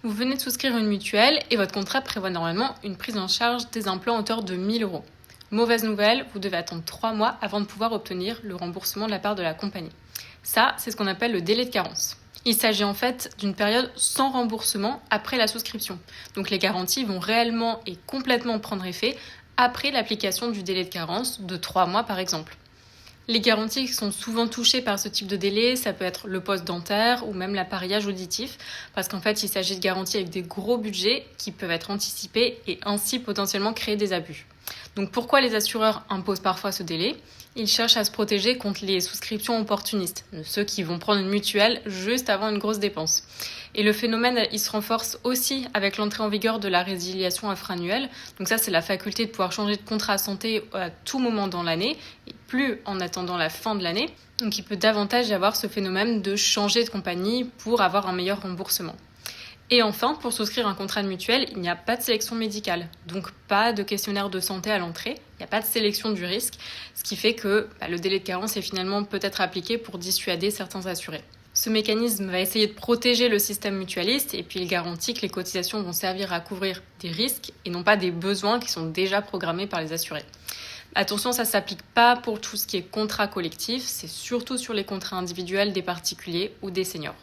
Vous venez de souscrire une mutuelle et votre contrat prévoit normalement une prise en charge des implants à hauteur de 1 000 €. Mauvaise nouvelle, vous devez attendre 3 mois avant de pouvoir obtenir le remboursement de la part de la compagnie. Ça, c'est ce qu'on appelle le délai de carence. Il s'agit en fait d'une période sans remboursement après la souscription. Donc les garanties vont réellement et complètement prendre effet après l'application du délai de carence de 3 mois par exemple. Les garanties qui sont souvent touchées par ce type de délai, ça peut être le poste dentaire ou même l'appareillage auditif, parce qu'en fait, il s'agit de garanties avec des gros budgets qui peuvent être anticipés et ainsi potentiellement créer des abus. Donc pourquoi les assureurs imposent parfois ce délai ? Ils cherchent à se protéger contre les souscriptions opportunistes, de ceux qui vont prendre une mutuelle juste avant une grosse dépense. Et le phénomène, il se renforce aussi avec l'entrée en vigueur de la résiliation infra-annuelle. Donc ça, c'est la faculté de pouvoir changer de contrat santé à tout moment dans l'année, et plus en attendant la fin de l'année. Donc il peut davantage y avoir ce phénomène de changer de compagnie pour avoir un meilleur remboursement. Et enfin, pour souscrire un contrat de mutuelle, il n'y a pas de sélection médicale, donc pas de questionnaire de santé à l'entrée, il n'y a pas de sélection du risque, ce qui fait que le délai de carence est finalement peut-être appliqué pour dissuader certains assurés. Ce mécanisme va essayer de protéger le système mutualiste et puis il garantit que les cotisations vont servir à couvrir des risques et non pas des besoins qui sont déjà programmés par les assurés. Attention, ça ne s'applique pas pour tout ce qui est contrat collectif, c'est surtout sur les contrats individuels des particuliers ou des seniors.